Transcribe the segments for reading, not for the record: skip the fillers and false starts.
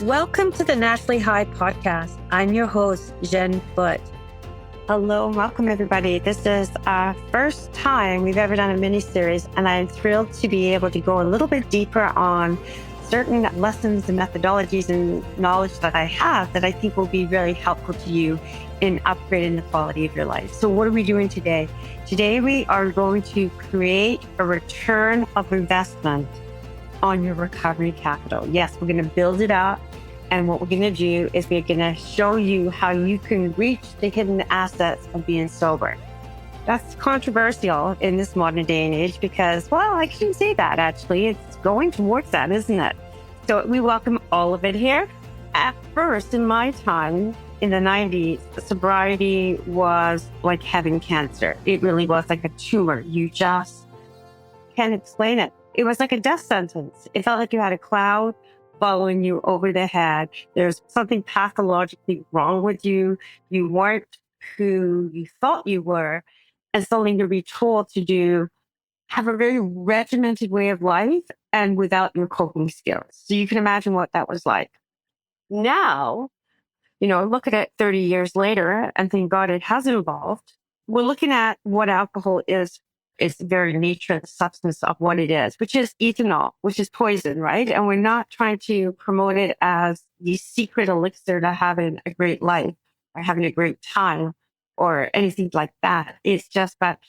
Welcome to the Naturally High podcast. I'm your host, Jeanne Foot. Hello, welcome everybody. This is our first time we've ever done a mini-series, and I'm thrilled to be able to go a little bit deeper on certain lessons and methodologies and knowledge that I have that I think will be really helpful to you in upgrading the quality of your life. So what are we doing today? Today we are going to create a return of investment on your recovery capital. Yes, we're going to build it up. And what we're going to do is we're going to show you how you can reach the hidden assets of being sober. That's controversial in this modern day and age because, well, I can't say that actually. It's going towards that, isn't it? So we welcome all of it here. At first, in my time in the 90s, sobriety was like having cancer. It really was like a tumor. You just can't explain it. It was like a death sentence. It felt like you had a cloud following you over the head. There's something pathologically wrong with you. You weren't who you thought you were. And suddenly you're told to have a very regimented way of life and without your coping skills. So you can imagine what that was like. Now, look at it 30 years later and thank God it has evolved. We're looking at what alcohol is. It's the very nature, the substance of what it is, which is ethanol, which is poison, right? And we're not trying to promote it as the secret elixir to having a great life or having a great time or anything like that. It's just that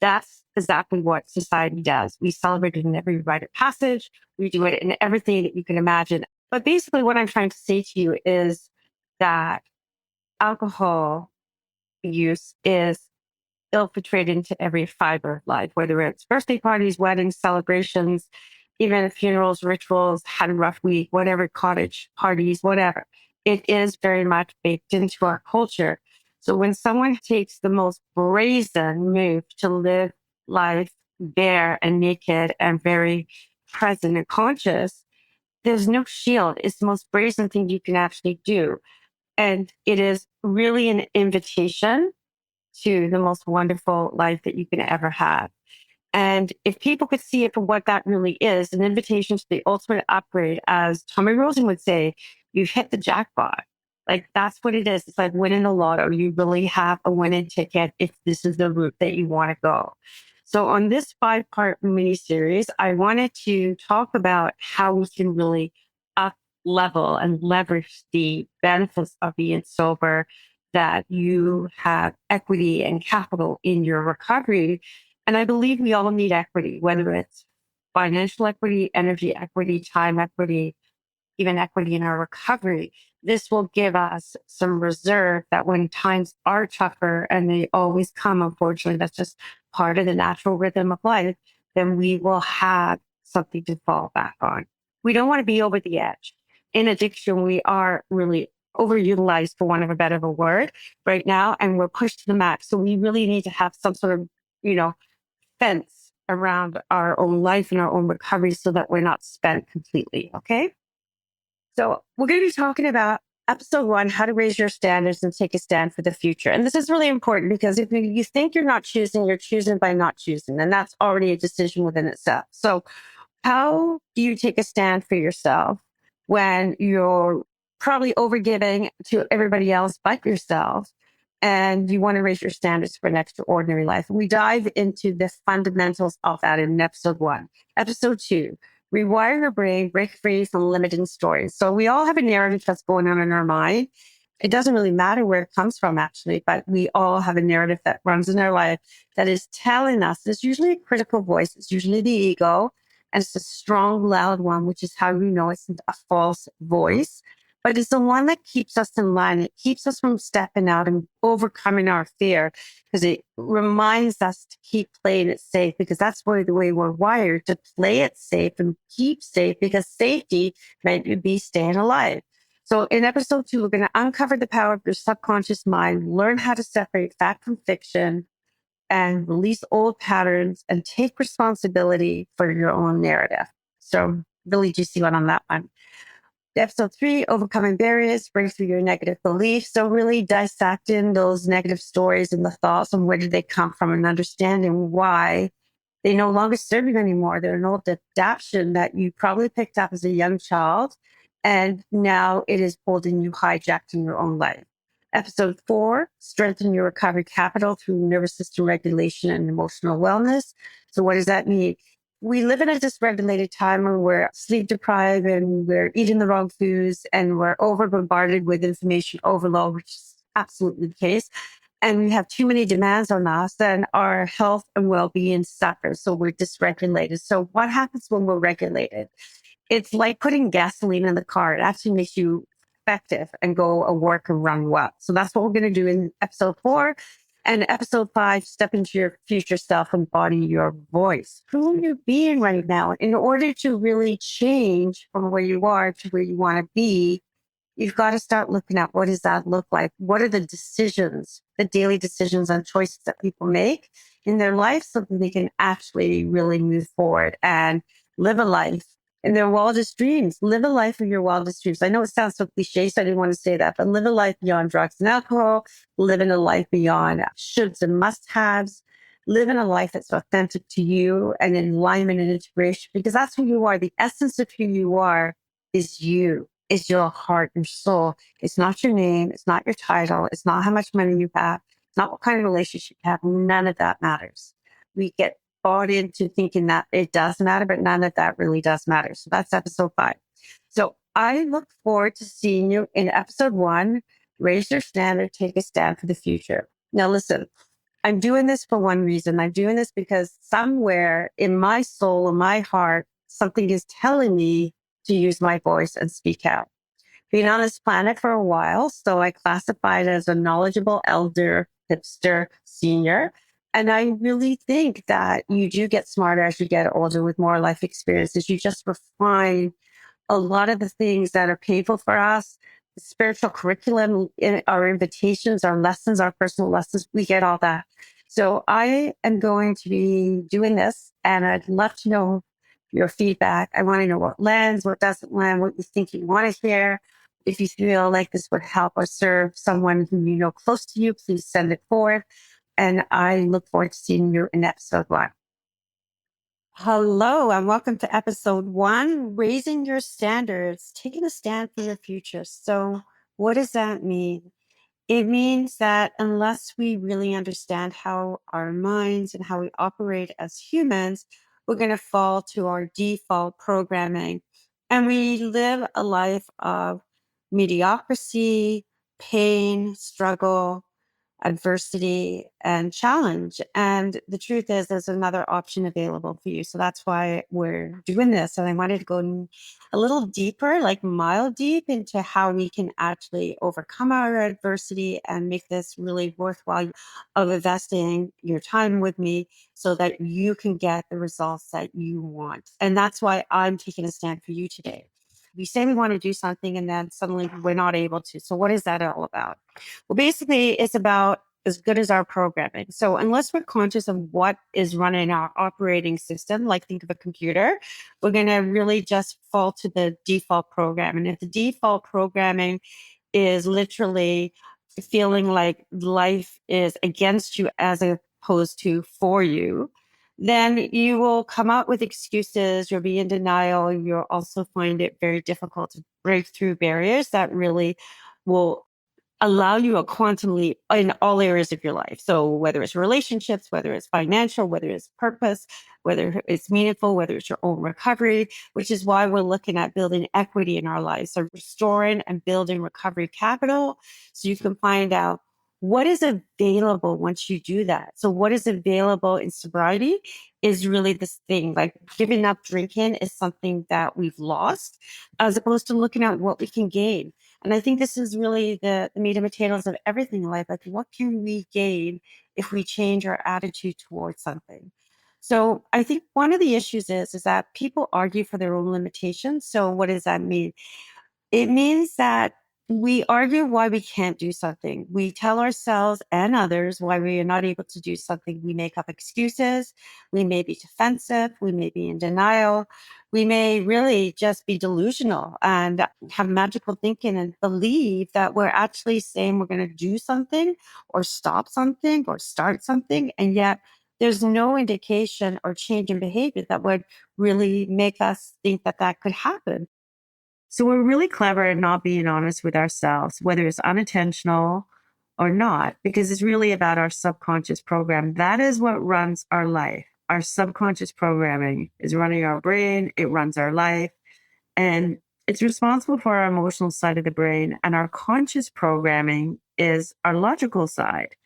that's exactly what society does. We celebrate it in every rite of passage. We do it in everything that you can imagine. But basically what I'm trying to say to you is that alcohol use is infiltrated into every fiber of life, whether it's birthday parties, weddings, celebrations, even funerals, rituals, had a rough week, whatever, cottage parties, whatever. It is very much baked into our culture. So when someone takes the most brazen move to live life bare and naked and very present and conscious, there's no shield. It's the most brazen thing you can actually do. And it is really an invitation to the most wonderful life that you can ever have. And if people could see it for what that really is, an invitation to the ultimate upgrade, as Tommy Rosen would say, you've hit the jackpot. Like that's what it is. It's like winning the lotto. You really have a winning ticket if this is the route that you want to go. So on this 5-part mini series, I wanted to talk about how we can really up level and leverage the benefits of being sober, that you have equity and capital in your recovery. And I believe we all need equity, whether it's financial equity, energy equity, time equity, even equity in our recovery. This will give us some reserve that when times are tougher, and they always come, unfortunately, that's just part of the natural rhythm of life, then we will have something to fall back on. We don't want to be over the edge. In addiction, we are really overutilized, for want of a better word, right now, and we're pushed to the max. So we really need to have some sort of, fence around our own life and our own recovery so that we're not spent completely. Okay. So we're going to be talking about episode 1, how to raise your standards and take a stand for the future. And this is really important because if you think you're not choosing, you're choosing by not choosing. And that's already a decision within itself. So how do you take a stand for yourself when you're probably overgiving to everybody else but yourself, and you want to raise your standards for an extraordinary life? We dive into the fundamentals of that in episode 1. Episode 2, rewire your brain, break free from limiting stories. So we all have a narrative that's going on in our mind. It doesn't really matter where it comes from, actually, but we all have a narrative that runs in our life that is telling us. It's usually a critical voice. It's usually the ego. And it's a strong, loud one, which is how you know it's a false voice. But it's the one that keeps us in line. It keeps us from stepping out and overcoming our fear, because it reminds us to keep playing it safe, because that's the way we're wired, to play it safe and keep safe, because safety might be staying alive. So in episode 2, we're going to uncover the power of your subconscious mind, learn how to separate fact from fiction, and release old patterns and take responsibility for your own narrative. So really juicy one on that one. Episode 3, overcoming barriers, break through your negative beliefs. So really dissecting those negative stories and the thoughts and where did they come from, and understanding why they no longer serve you anymore. They're an old adaptation that you probably picked up as a young child And now it is holding you hijacked in your own life. Episode 4, strengthen your recovery capital through nervous system regulation and emotional wellness. So what does that mean? We live in a dysregulated time where we're sleep deprived and we're eating the wrong foods and we're over bombarded with information overload, which is absolutely the case. And we have too many demands on us, and our health and well-being suffers. So we're dysregulated. So what happens when we're regulated? It's like putting gasoline in the car. It actually makes you effective and go and work and run well. So that's what we're going to do in episode 4. And episode 5, step into your future self, embody your voice. Who are you being right now? In order to really change from where you are to where you want to be, you've got to start looking at what does that look like? What are the decisions, the daily decisions and choices that people make in their life so that they can actually really move forward and live a life in their wildest dreams. Live a life of your wildest dreams. I know it sounds so cliche, so I didn't want to say that, but live a life beyond drugs and alcohol, live in a life beyond shoulds and must-haves, live in a life that's authentic to you and in alignment and integration, because that's who you are. The essence of who you are is you. Is your heart and soul. It's not your name. It's not your title. It's not how much money you have. It's not what kind of relationship you have. None of that matters. We get bought into thinking that it does matter, but none of that really does matter. So that's episode 5. So I look forward to seeing you in episode 1. Raise your standard, take a stand for the future. Now, listen, I'm doing this for one reason. I'm doing this because somewhere in my soul, in my heart, something is telling me to use my voice and speak out. Been on this planet for a while, so I classified as a knowledgeable elder, hipster, senior. And I really think that you do get smarter as you get older with more life experiences. You just refine a lot of the things that are painful for us, the spiritual curriculum, our invitations, our lessons, our personal lessons, we get all that. So I am going to be doing this, and I'd love to know your feedback. I want to know what lands, what doesn't land, what you think you want to hear. If you feel like this would help or serve someone who you know close to you, please send it forward. And I look forward to seeing you in episode 1. Hello, and welcome to episode 1, Raising Your Standards, Taking a Stand for Your Future. So, what does that mean? It means that unless we really understand how our minds and how we operate as humans, we're going to fall to our default programming. And we live a life of mediocrity, pain, struggle, adversity and challenge. And the truth is, there's another option available for you. So that's why we're doing this. And I wanted to go a little deeper, like mile deep, into how we can actually overcome our adversity and make this really worthwhile of investing your time with me so that you can get the results that you want. And that's why I'm taking a stand for you today. We say we want to do something and then suddenly we're not able to. So what is that all about? Well, basically, it's about as good as our programming. So unless we're conscious of what is running our operating system, like think of a computer, we're going to really just fall to the default program. And if the default programming is literally feeling like life is against you as opposed to for you, then you will come out with excuses, you'll be in denial, you'll also find it very difficult to break through barriers that really will allow you a quantum leap in all areas of your life. So whether it's relationships, whether it's financial, whether it's purpose, whether it's meaningful, whether it's your own recovery, which is why we're looking at building equity in our lives. So restoring and building recovery capital so you can find out what is available once you do that. So what is available in sobriety is really this thing, like giving up drinking is something that we've lost as opposed to looking at what we can gain. And I think this is really the meat and potatoes of everything in life. Like, what can we gain if we change our attitude towards something? So I think one of the issues is that people argue for their own limitations. So what does that mean? It means that we argue why we can't do something. We tell ourselves and others why we are not able to do something. We make up excuses. We may be defensive. We may be in denial. We may really just be delusional and have magical thinking and believe that we're actually saying we're going to do something or stop something or start something. And yet there's no indication or change in behavior that would really make us think that that could happen. So we're really clever at not being honest with ourselves, whether it's unintentional or not, because it's really about our subconscious program. That is what runs our life. Our subconscious programming is running our brain, it runs our life, and it's responsible for our emotional side of the brain. And our conscious programming is our logical side.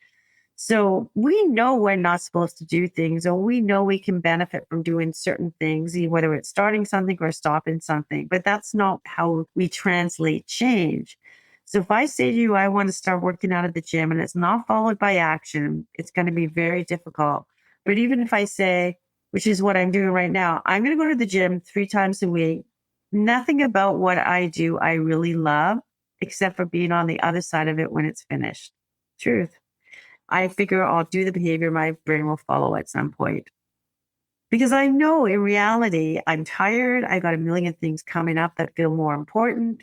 So we know we're not supposed to do things, or we know we can benefit from doing certain things, whether it's starting something or stopping something, but that's not how we translate change. So if I say to you, I want to start working out at the gym and it's not followed by action, it's going to be very difficult. But even if I say, which is what I'm doing right now, I'm going to go to the gym 3 times a week. Nothing about what I do I really love, except for being on the other side of it when it's finished. Truth. I figure I'll do the behavior, my brain will follow at some point. Because I know in reality, I'm tired. I got a million things coming up that feel more important.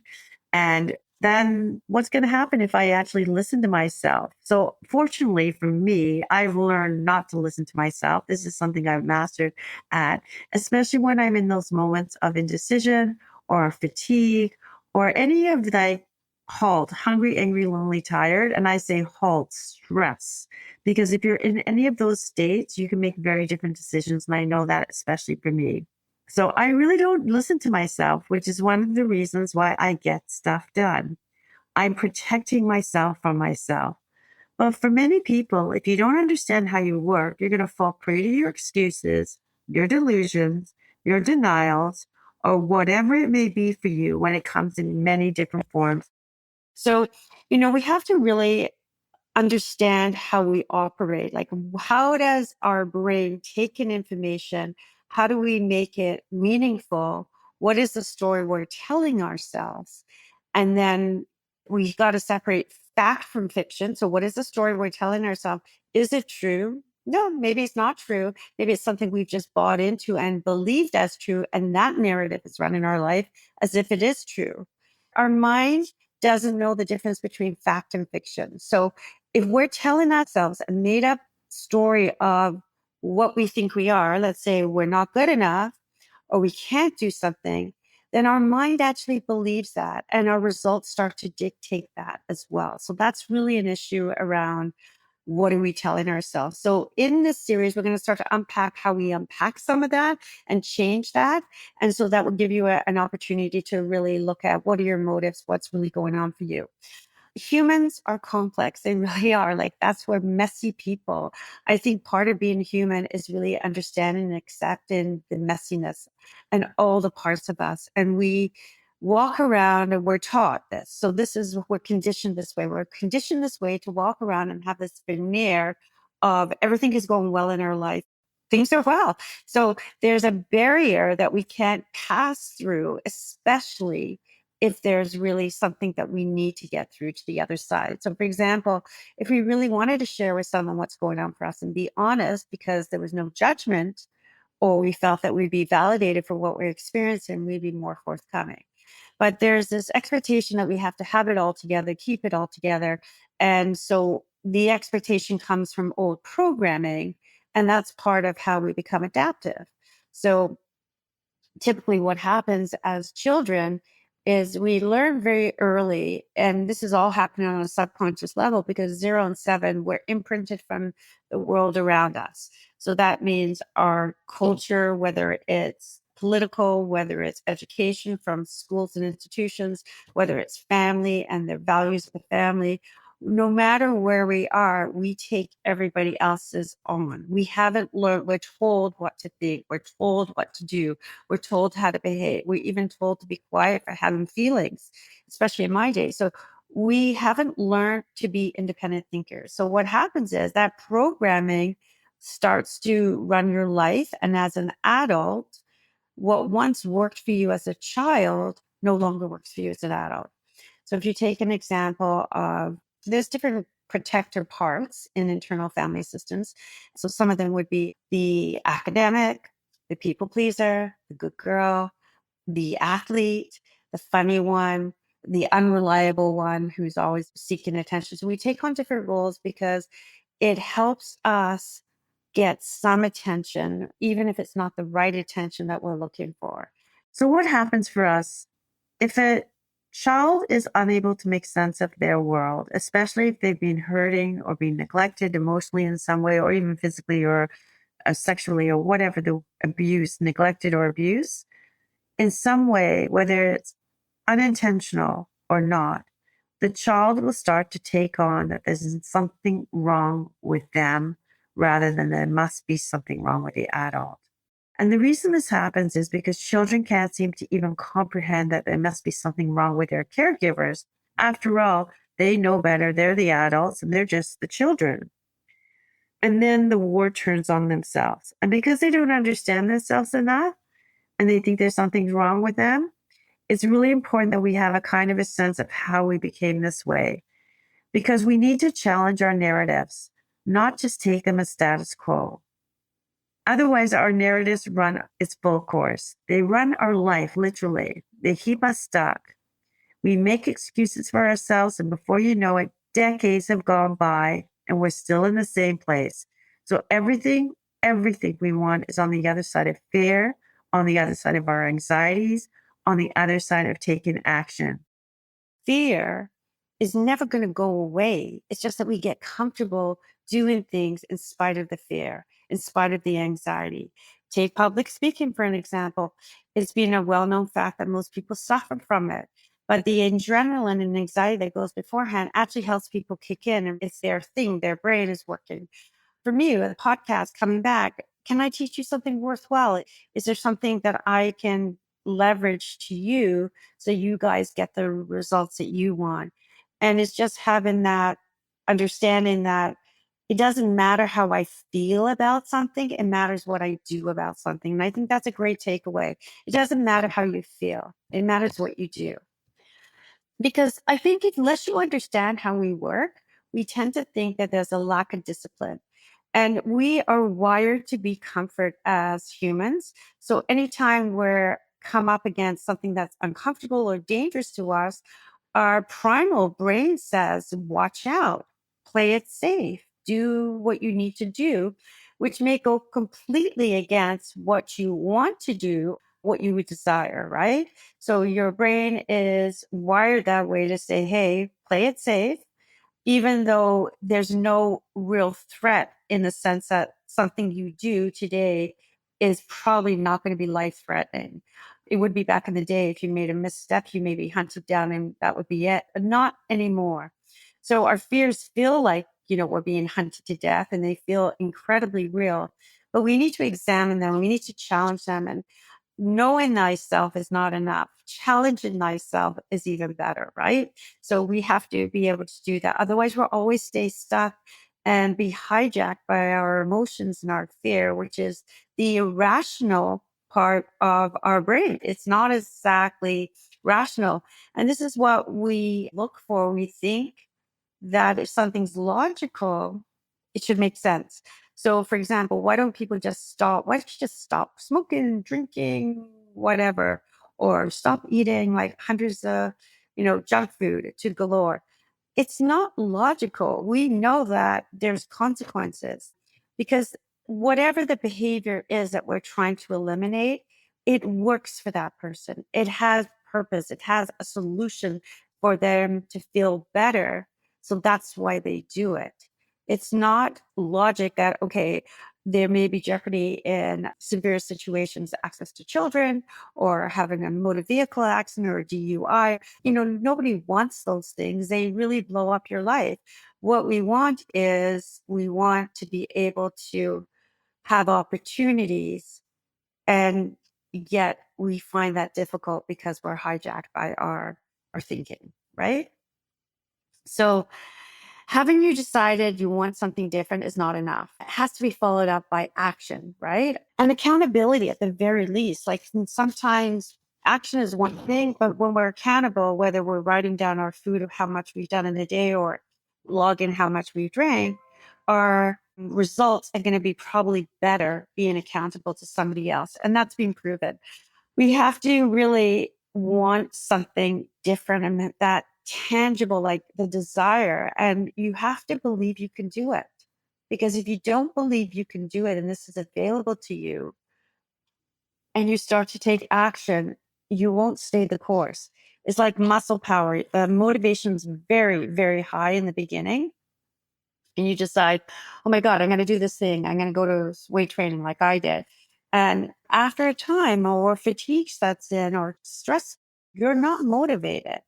And then what's going to happen if I actually listen to myself? So, fortunately for me, I've learned not to listen to myself. This is something I've mastered at, especially when I'm in those moments of indecision or fatigue or any of like halt, hungry, angry, lonely, tired. And I say halt, stress. Because if you're in any of those states, you can make very different decisions. And I know that, especially for me. So I really don't listen to myself, which is one of the reasons why I get stuff done. I'm protecting myself from myself. But for many people, if you don't understand how you work, you're going to fall prey to your excuses, your delusions, your denials, or whatever it may be for you when it comes in many different forms. So, we have to really understand how we operate. Like, how does our brain take in information? How do we make it meaningful? What is the story we're telling ourselves? And then we got to separate fact from fiction. So, what is the story we're telling ourselves? Is it true? No, maybe it's not true. Maybe it's something we've just bought into and believed as true. And that narrative is running our life as if it is true. Our mind doesn't know the difference between fact and fiction. So, if we're telling ourselves a made up story of what we think we are, let's say we're not good enough or we can't do something, then our mind actually believes that and our results start to dictate that as well. So that's really an issue around what are we telling ourselves. So in this series, we're going to start to unpack how we unpack some of that and change that. And so that will give you an opportunity to really look at what are your motives, what's really going on for you. Humans are complex. They really are. Like, that's where messy people. I think part of being human is really understanding and accepting the messiness and all the parts of us. And we walk around and we're taught this. So this is, we're conditioned this way. We're conditioned this way to walk around and have this veneer of everything is going well in our life. Things are well. So there's a barrier that we can't pass through, especially if there's really something that we need to get through to the other side. So, for example, if we really wanted to share with someone what's going on for us and be honest because there was no judgment, or we felt that we'd be validated for what we're experiencing, we'd be more forthcoming. But there's this expectation that we have to have it all together, keep it all together. And so the expectation comes from old programming, and that's part of how we become adaptive. So typically what happens as children is we learn very early, and this is all happening on a subconscious level because 0 and 7 we're imprinted from the world around us. So that means our culture, whether it's political, whether it's education from schools and institutions, whether it's family and the values of the family, no matter where we are, we take everybody else's on. We haven't learned, we're told what to think, we're told what to do, we're told how to behave. We're even told to be quiet for having feelings, especially in my day. So we haven't learned to be independent thinkers. So what happens is that programming starts to run your life. And as an adult, what once worked for you as a child no longer works for you as an adult. So if you take an example of, there's different protector parts in internal family systems. So some of them would be the academic, the people pleaser, the good girl, the athlete, the funny one, the unreliable one who's always seeking attention. So we take on different roles because it helps us get some attention, even if it's not the right attention that we're looking for. So what happens for us If a child is unable to make sense of their world, especially if they've been hurting or been neglected emotionally in some way, or even physically or sexually, or whatever the abuse, neglected or abuse, in some way, whether it's unintentional or not, the child will start to take on that there's something wrong with them rather than there must be something wrong with the adult. And the reason this happens is because children can't seem to even comprehend that there must be something wrong with their caregivers. After all, they know better. They're the adults and they're just the children. And then the war turns on themselves. And because they don't understand themselves enough and they think there's something wrong with them, it's really important that we have a kind of a sense of how we became this way, because we need to challenge our narratives, not just take them as status quo. Otherwise, our narratives run its full course. They run our life, literally. They keep us stuck. We make excuses for ourselves, and before you know it, decades have gone by and we're still in the same place. So everything we want is on the other side of fear, on the other side of our anxieties, on the other side of taking action. Fear is never going to go away. It's just that we get comfortable doing things in spite of the fear, in spite of the anxiety. Take public speaking, for an example. It's been a well known fact that most people suffer from it. But the adrenaline and anxiety that goes beforehand actually helps people kick in, and it's their thing. Their brain is working. For me, with a podcast coming back, can I teach you something worthwhile? Is there something that I can leverage to you so you guys get the results that you want? And it's just having that understanding that it doesn't matter how I feel about something, it matters what I do about something. And I think that's a great takeaway. It doesn't matter how you feel, it matters what you do. Because I think unless you understand how we work, we tend to think that there's a lack of discipline. And we are wired to be comfort as humans. So anytime we're come up against something that's uncomfortable or dangerous to us, our primal brain says, watch out, play it safe, do what you need to do, which may go completely against what you want to do, what you would desire, right? So your brain is wired that way to say, hey, play it safe, even though there's no real threat in the sense that something you do today is probably not going to be life threatening. It would be back in the day if you made a misstep, you may be hunted down and that would be it, but not anymore. So our fears feel like, we're being hunted to death and they feel incredibly real, but we need to examine them. We need to challenge them, and knowing thyself is not enough. Challenging thyself is even better, right? So we have to be able to do that. Otherwise, we'll always stay stuck and be hijacked by our emotions and our fear, which is the irrational part of our brain. It's not exactly rational. And this is what we look for. We think that if something's logical, it should make sense. So, for example, why don't people just stop? Why don't you just stop smoking, drinking, whatever, or stop eating like hundreds of, junk food to galore? It's not logical. We know that there's consequences because whatever the behavior is that we're trying to eliminate, it works for that person. It has purpose. It has a solution for them to feel better. So that's why they do it. It's not logic that, okay, there may be jeopardy in severe situations, access to children or having a motor vehicle accident or a DUI. Nobody wants those things. They really blow up your life. What we want is we want to be able to have opportunities, and yet we find that difficult because we're hijacked by our thinking, right? So having you decided you want something different is not enough. It has to be followed up by action, right? And accountability at the very least. Like sometimes action is one thing, but when we're accountable, whether we're writing down our food of how much we've done in a day or logging how much we drank, our results are going to be probably better being accountable to somebody else. And that's been proven. We have to really want something different and that tangible, like the desire. And you have to believe you can do it. Because if you don't believe you can do it and this is available to you and you start to take action, you won't stay the course. It's like muscle power. Motivation's very, very high in the beginning. And you decide, oh my God, I'm going to do this thing. I'm going to go to weight training like I did. And after a time, or fatigue sets in, or stress, you're not motivated.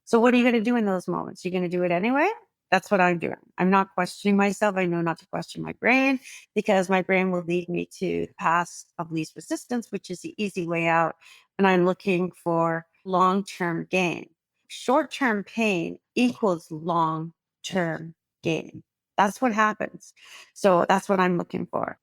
So what are you going to do in those moments? You're going to do it anyway? That's what I'm doing. I'm not questioning myself. I know not to question my brain, because my brain will lead me to the path of least resistance, which is the easy way out. And I'm looking for long-term gain. Short-term pain equals long-term gain. That's what happens. So that's what I'm looking for.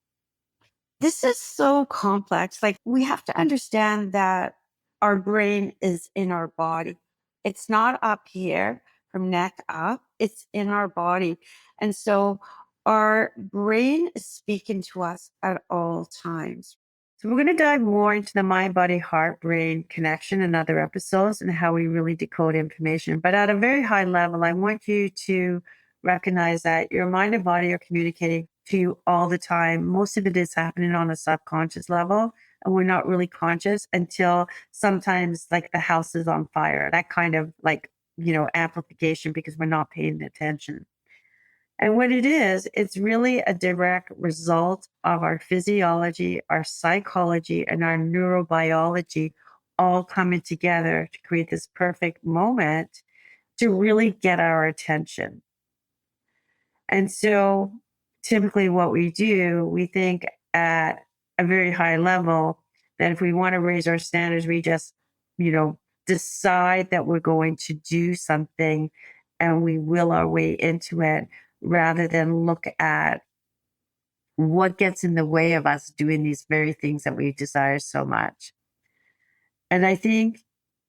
This is so complex. Like, we have to understand that our brain is in our body. It's not up here from neck up, it's in our body. And so our brain is speaking to us at all times. So we're going to dive more into the mind, body, heart, brain connection in other episodes and how we really decode information. But at a very high level, I want you to recognize that your mind and body are communicating to you all the time. Most of it is happening on a subconscious level, and we're not really conscious until sometimes like the house is on fire. That kind of like, amplification, because we're not paying attention. And what it is, it's really a direct result of our physiology, our psychology, and our neurobiology all coming together to create this perfect moment to really get our attention. And so typically what we do, we think at a very high level that if we want to raise our standards, we just, decide that we're going to do something and we will our way into it, rather than look at what gets in the way of us doing these very things that we desire so much. And I think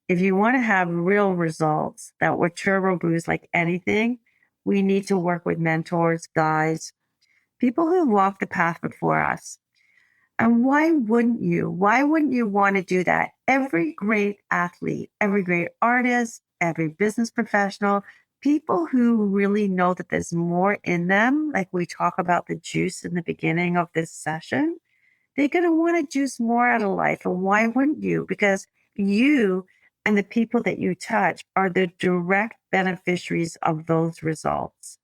if you want to have real results that will turbo boost like anything, we need to work with mentors, guides, people who walk the path before us. And why wouldn't you? Why wouldn't you want to do that? Every great athlete, every great artist, every business professional, people who really know that there's more in them, like we talk about the juice in the beginning of this session, they're going to want to juice more out of life. And why wouldn't you? Because you and the people that you touch are the direct beneficiaries of those results.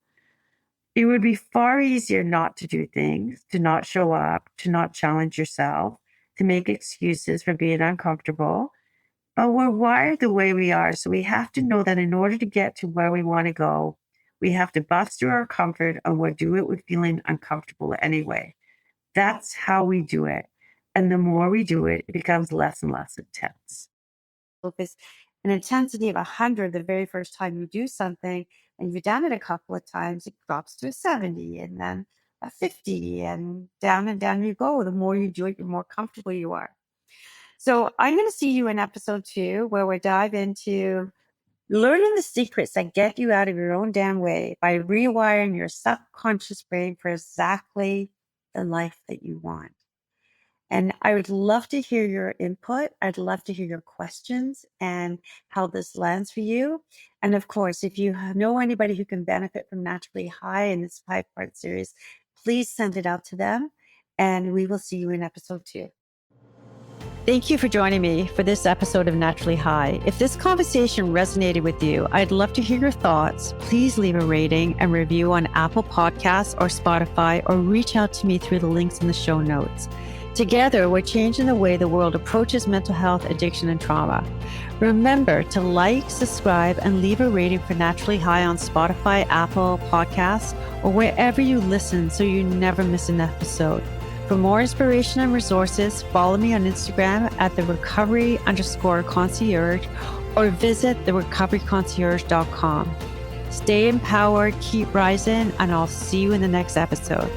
It would be far easier not to do things, to not show up, to not challenge yourself, to make excuses for being uncomfortable. But we're wired the way we are. So we have to know that in order to get to where we want to go, we have to bust through our comfort, and we'll do it with feeling uncomfortable anyway. That's how we do it. And the more we do it, it becomes less and less intense. If it's an intensity of 100 the very first time you do something, and you've done it a couple of times, it drops to a 70 and then a 50, and down you go. The more you do it, the more comfortable you are. So I'm going to see you in episode 2, where we dive into learning the secrets that get you out of your own damn way by rewiring your subconscious brain for exactly the life that you want. And I would love to hear your input. I'd love to hear your questions and how this lands for you. And of course, if you know anybody who can benefit from Naturally High in this 5-part series, please send it out to them. And we will see you in episode 2. Thank you for joining me for this episode of Naturally High. If this conversation resonated with you, I'd love to hear your thoughts. Please leave a rating and review on Apple Podcasts or Spotify, or reach out to me through the links in the show notes. Together, we're changing the way the world approaches mental health, addiction, and trauma. Remember to like, subscribe, and leave a rating for Naturally High on Spotify, Apple Podcasts, or wherever you listen so you never miss an episode. For more inspiration and resources, follow me on Instagram at therecovery_concierge, or visit therecoveryconcierge.com. Stay empowered, keep rising, and I'll see you in the next episode.